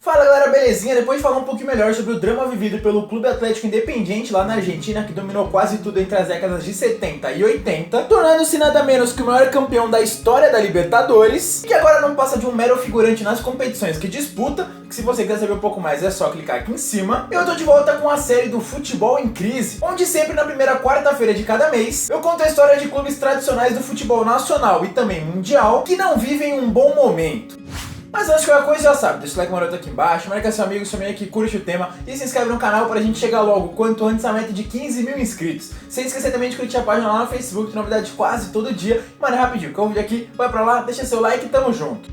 Fala galera, belezinha? Depois de falar um pouquinho melhor sobre o drama vivido pelo Clube Atlético Independiente lá na Argentina, que dominou quase tudo entre as décadas de 70 e 80, tornando-se nada menos que o maior campeão da história da Libertadores, que agora não passa de um mero figurante nas competições que disputa, que se você quiser saber um pouco mais é só clicar aqui em cima. Eu tô de volta com a série do Futebol em Crise, onde sempre na primeira quarta-feira de cada mês, eu conto a história de clubes tradicionais do futebol nacional e também mundial, que não vivem um bom momento. Mas antes de qualquer coisa, já sabe, deixa o like maroto aqui embaixo, marca seu amigo, sua amiga que curte o tema e se inscreve no canal pra gente chegar logo, quanto antes, a meta de 15 mil inscritos. Sem esquecer também de curtir a página lá no Facebook, tem novidade quase todo dia. Mano, é rapidinho, que o vídeo aqui, vai pra lá, deixa seu like e tamo junto.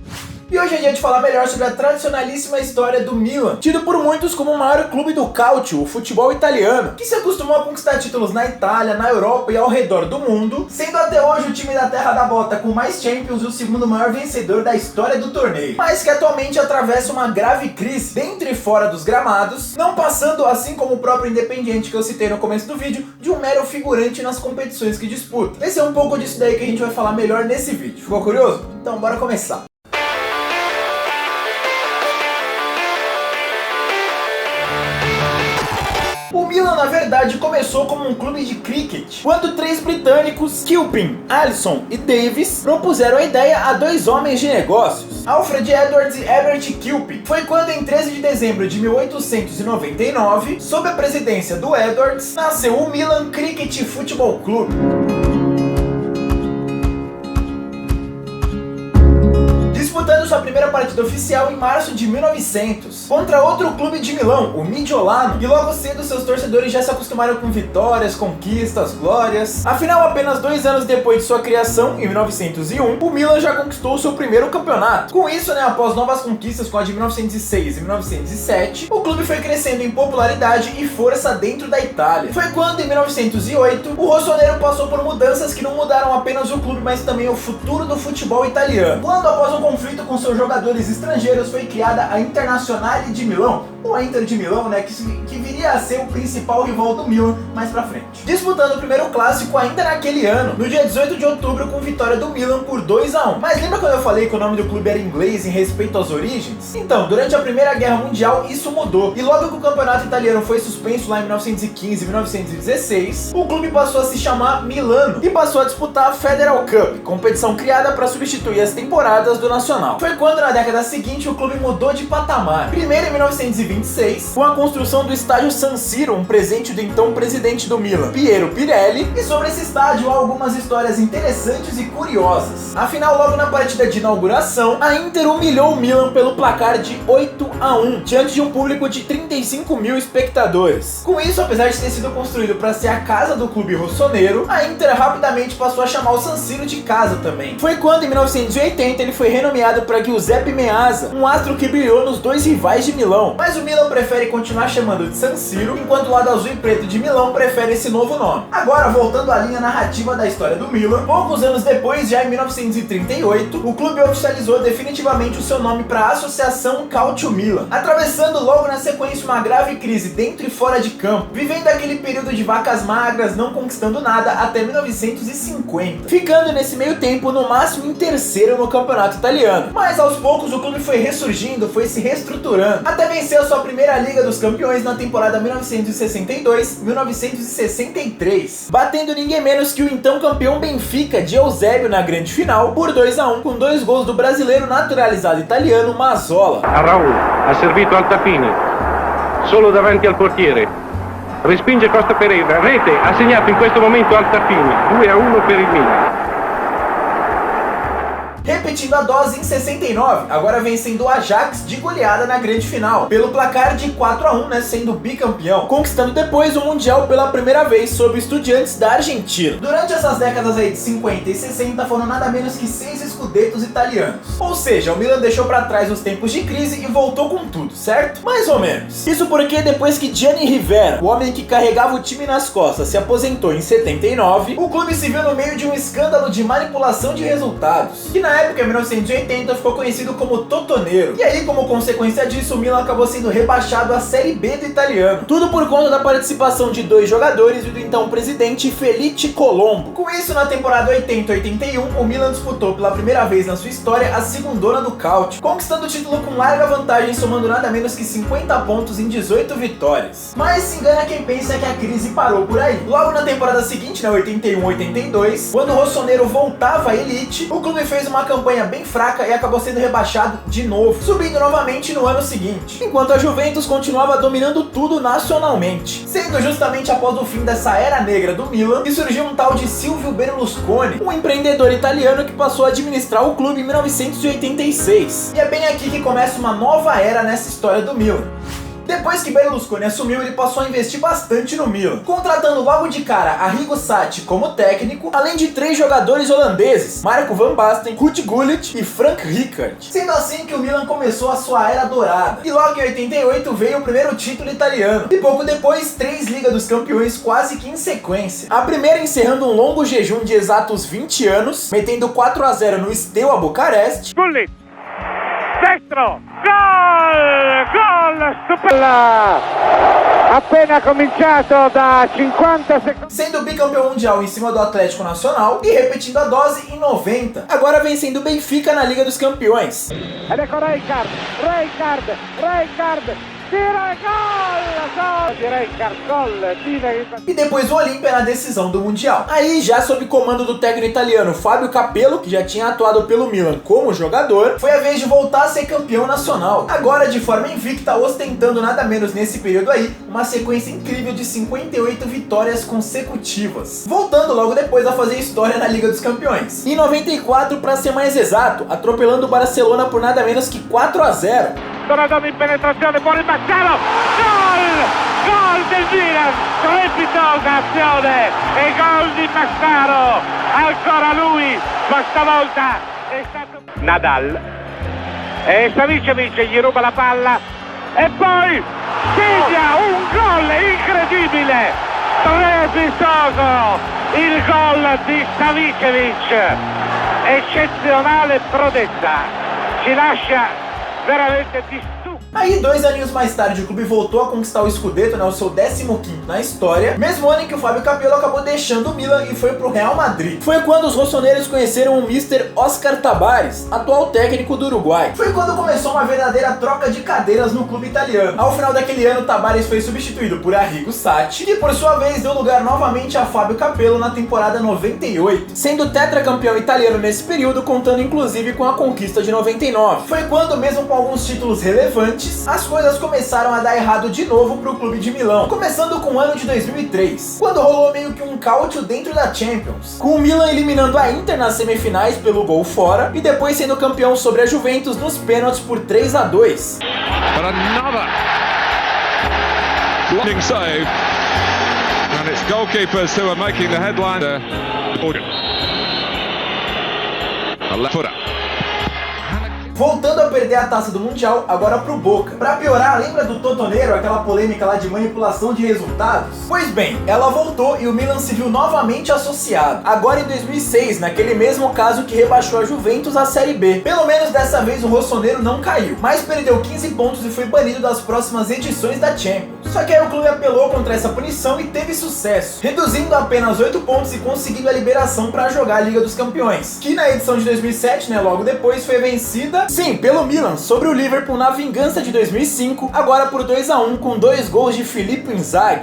E hoje é dia de falar melhor sobre a tradicionalíssima história do Milan, tido por muitos como o maior clube do Calcio, o futebol italiano, que se acostumou a conquistar títulos na Itália, na Europa e ao redor do mundo, sendo até hoje o time da terra da bota com mais Champions e o segundo maior vencedor da história do torneio, mas que atualmente atravessa uma grave crise dentro e fora dos gramados, não passando, assim como o próprio Independiente que eu citei no começo do vídeo, de um mero figurante nas competições que disputa. Esse é um pouco disso daí que a gente vai falar melhor nesse vídeo. Ficou curioso? Então bora começar. O Milan, na verdade, começou como um clube de cricket, quando três britânicos, Kilpin, Alisson e Davis, propuseram a ideia a dois homens de negócios, Alfred Edwards e Herbert Kilpin. Foi quando, em 13 de dezembro de 1899, sob a presidência do Edwards, nasceu o Milan Cricket Football Club. Disputando sua primeira partida oficial em março de 1900, contra outro clube de Milão, o Mediolanum, e logo cedo seus torcedores já se acostumaram com vitórias, conquistas, glórias. Afinal, apenas 2 anos depois de sua criação, em 1901, o Milan já conquistou seu primeiro campeonato. Com isso, após novas conquistas com a de 1906 e 1907, o clube foi crescendo em popularidade e força dentro da Itália. Foi quando, em 1908, o rossonero passou por mudanças que não mudaram apenas o clube, mas também o futuro do futebol italiano. Quando, após um conflito com seus jogadores estrangeiros, foi criada a Internazionale de Milão, ou a Inter de Milão, que viria a ser o principal rival do Milan mais pra frente. Disputando o primeiro clássico ainda naquele ano, no dia 18 de outubro, com vitória do Milan por 2-1. Mas lembra quando eu falei que o nome do clube era inglês em respeito às origens? Então, durante a Primeira Guerra Mundial, isso mudou. E logo que o campeonato italiano foi suspenso lá em 1915 e 1916, o clube passou a se chamar Milano e passou a disputar a Federal Cup, competição criada para substituir as temporadas do Nacional. Foi quando, na década seguinte, o clube mudou de patamar. Primeiro em 1926, com a construção do estádio San Siro, um presente do então presidente do Milan, Piero Pirelli. E sobre esse estádio há algumas histórias interessantes e curiosas. Afinal, logo na partida de inauguração, a Inter humilhou o Milan pelo placar de 8-1, diante de um público de 35 mil espectadores. Com isso, apesar de ter sido construído para ser a casa do clube rossoneiro, a Inter rapidamente passou a chamar o San Siro de casa também. Foi quando, em 1980, ele foi renomeado para Giuseppe Meazza, um astro que brilhou nos dois rivais de Milão. Mas o Milan prefere continuar chamando de San Siro, enquanto o lado azul e preto de Milão prefere esse novo nome. Agora, voltando à linha narrativa da história do Milan, poucos anos depois, já em 1938, o clube oficializou definitivamente o seu nome para a Associação Calcio Milan, atravessando logo na sequência uma grave crise dentro e fora de campo, vivendo aquele período de vacas magras, não conquistando nada até 1950, ficando nesse meio tempo no máximo em terceiro no campeonato italiano. Mas aos poucos o clube foi ressurgindo, foi se reestruturando, até vencer a sua primeira Liga dos Campeões na temporada 1962-1963, batendo ninguém menos que o então campeão Benfica de Eusébio na grande final por 2-1, com 2 gols do brasileiro naturalizado italiano Mazzola. A Raul, ha servito Altafini, solo davanti al portiere, respinge Costa Pereira, rete, ha segnato in questo momento Altafini, 2-1 per il Milan. Repetindo a dose em 69, agora vencendo o Ajax de goleada na grande final, pelo placar de 4-1, sendo bicampeão, conquistando depois o Mundial pela primeira vez sob Estudiantes da Argentina. Durante essas décadas aí de 50 e 60 foram nada menos que 6 escudetos italianos. Ou seja, o Milan deixou pra trás os tempos de crise e voltou com tudo, certo? Mais ou menos. Isso porque depois que Gianni Rivera, o homem que carregava o time nas costas, se aposentou em 79, o clube se viu no meio de um escândalo de manipulação de resultados, que na época época, em 1980, ficou conhecido como Totoneiro. E aí, como consequência disso, o Milan acabou sendo rebaixado à Série B do italiano. Tudo por conta da participação de 2 jogadores e do então presidente Felice Colombo. Com isso, na temporada 80-81, o Milan disputou pela primeira vez na sua história a segundona do Calcio, conquistando o título com larga vantagem, somando nada menos que 50 pontos em 18 vitórias. Mas se engana quem pensa que a crise parou por aí. Logo na temporada seguinte, na 81-82, quando o Rossonero voltava à elite, o clube fez uma campanha bem fraca e acabou sendo rebaixado de novo, subindo novamente no ano seguinte, enquanto a Juventus continuava dominando tudo nacionalmente. Sendo justamente após o fim dessa era negra do Milan que surgiu um tal de Silvio Berlusconi, um empreendedor italiano que passou a administrar o clube em 1986. E é bem aqui que começa uma nova era nessa história do Milan. Depois que Berlusconi assumiu, ele passou a investir bastante no Milan, contratando logo de cara Arrigo Sacchi como técnico, além de 3 jogadores holandeses, Marco van Basten, Ruud Gullit e Frank Rijkaard. Sendo assim que o Milan começou a sua era dourada. E logo em 88 veio o primeiro título italiano, e pouco depois 3 Liga dos Campeões quase que em sequência. A primeira encerrando um longo jejum de exatos 20 anos, metendo 4-0 no Steaua Bucareste. Gullit! Destro! Gol! Gol! Stupenda! Appena cominciato da 50 secondi. Sendo bicampeão mundial em cima do Atlético Nacional e repetindo a dose em 90. Agora vencendo o Benfica na Liga dos Campeões. Ed ecco Rijkaard! Tira gol! Di Rijkaard, gol! E depois o Olímpia na decisão do Mundial. Aí, já sob comando do técnico italiano Fábio Capello, que já tinha atuado pelo Milan como jogador, foi a vez de voltar a ser campeão nacional. Agora de forma invicta, ostentando nada menos nesse período aí, uma sequência incrível de 58 vitórias consecutivas. Voltando logo depois a fazer história na Liga dos Campeões. Em 94, para ser mais exato, atropelando o Barcelona por nada menos que 4-0. Donadoni in penetrazione, fuori Massaro, gol! Gol del Milan, strepitosa azione e gol di Massaro, ancora lui, ma stavolta è stato Nadal e Savicevic gli ruba la palla e poi segna un gol incredibile, strepitoso il gol di Savicevic, eccezionale prodezza, ci lascia veramente di stupido. Aí, 2 aninhos mais tarde, o clube voltou a conquistar o Scudetto, o seu 15º na história, mesmo ano em que o Fábio Capello acabou deixando o Milan e foi pro Real Madrid. Foi quando os rossoneiros conheceram o Mr. Oscar Tabares, atual técnico do Uruguai. Foi quando começou uma verdadeira troca de cadeiras no clube italiano. Ao final daquele ano, Tabares foi substituído por Arrigo Sacchi, que por sua vez deu lugar novamente a Fábio Capello na temporada 98, sendo tetracampeão italiano nesse período, contando inclusive com a conquista de 99. Foi quando, mesmo com alguns títulos relevantes, as coisas começaram a dar errado de novo pro clube de Milão, começando com o ano de 2003, quando rolou meio que um Calcio dentro da Champions, com o Milan eliminando a Inter nas semifinais pelo gol fora e depois sendo campeão sobre a Juventus nos pênaltis por 3-2. But another blocking save, and it's goalkeepers who are making the headline. A left footer. Voltando a perder a taça do Mundial, agora pro Boca. Pra piorar, lembra do Totoneiro, aquela polêmica lá de manipulação de resultados? Pois bem, ela voltou e o Milan se viu novamente associado. Agora em 2006, naquele mesmo caso que rebaixou a Juventus à Série B. Pelo menos dessa vez o Rossonero não caiu, mas perdeu 15 pontos e foi banido das próximas edições da Champions. Só que aí o clube apelou contra essa punição e teve sucesso, reduzindo apenas 8 pontos e conseguindo a liberação para jogar a Liga dos Campeões, que na edição de 2007, logo depois, foi vencida, sim, pelo Milan, sobre o Liverpool na vingança de 2005, agora por 2-1 com 2 gols de Filippo Inzaghi.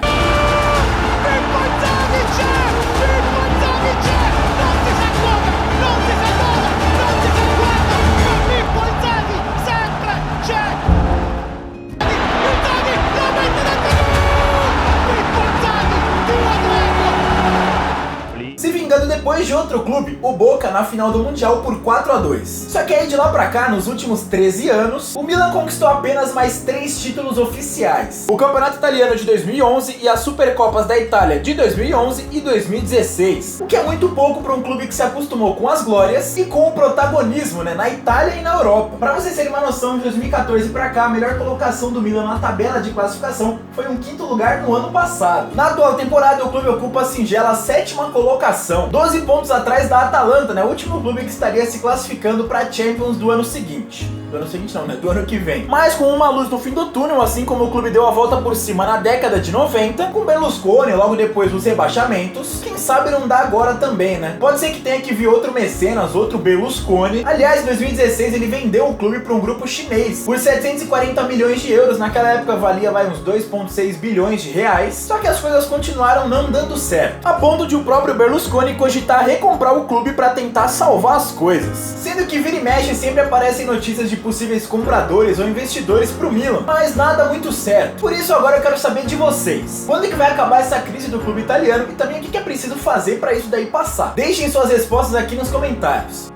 Depois de outro clube, o Boca, na final do Mundial por 4-2. Só que aí de lá pra cá, nos últimos 13 anos, o Milan conquistou apenas mais 3 títulos oficiais: o Campeonato Italiano de 2011 e as Supercopas da Itália de 2011 e 2016. O que é muito pouco para um clube que se acostumou com as glórias e com o protagonismo, na Itália e na Europa. Para vocês terem uma noção, de 2014 pra cá, a melhor colocação do Milan na tabela de classificação foi um 5º lugar no ano passado. Na atual temporada, o clube ocupa a singela 7ª colocação, 12 pontos pontos atrás da Atalanta, né? O último clube que estaria se classificando para a Champions do ano seguinte. Do ano seguinte não, né? Do ano que vem. Mas com uma luz no fim do túnel, assim como o clube deu a volta por cima na década de 90, com Berlusconi logo depois dos rebaixamentos, quem sabe não dá agora também, né? Pode ser que tenha que vir outro mecenas, outro Berlusconi. Aliás, em 2016 ele vendeu o clube para um grupo chinês por 740 milhões de euros. Naquela época valia uns 2,6 bilhões de reais. Só que as coisas continuaram não dando certo, a ponto de o próprio Berlusconi cogitar recomprar o clube para tentar salvar as coisas. Sendo que vira e mexe sempre aparecem notícias de possíveis compradores ou investidores pro Milan, mas nada muito certo. Por isso agora eu quero saber de vocês. Quando é que vai acabar essa crise do clube italiano e também o que é preciso fazer para isso daí passar? Deixem suas respostas aqui nos comentários.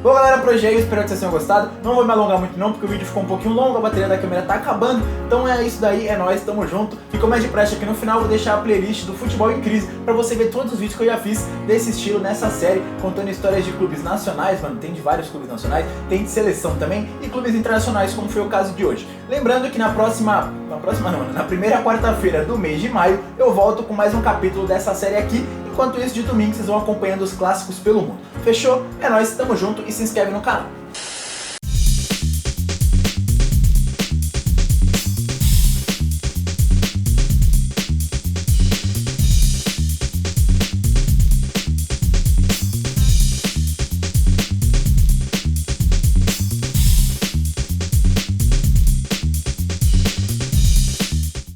Bom galera, por hoje é isso, espero que vocês tenham gostado. Não vou me alongar muito não, porque o vídeo ficou um pouquinho longo, a bateria da câmera tá acabando. Então é isso daí, é nóis, tamo junto. Ficou mais de praxe aqui no final, vou deixar a playlist do Futebol em Crise pra você ver todos os vídeos que eu já fiz desse estilo nessa série, contando histórias de clubes nacionais, mano, tem de vários clubes nacionais, tem de seleção também, e clubes internacionais, como foi o caso de hoje. Lembrando que na primeira quarta-feira do mês de maio, eu volto com mais um capítulo dessa série aqui. Enquanto isso, de domingo, vocês vão acompanhando os clássicos pelo mundo. Fechou? É nóis, tamo junto e se inscreve no canal.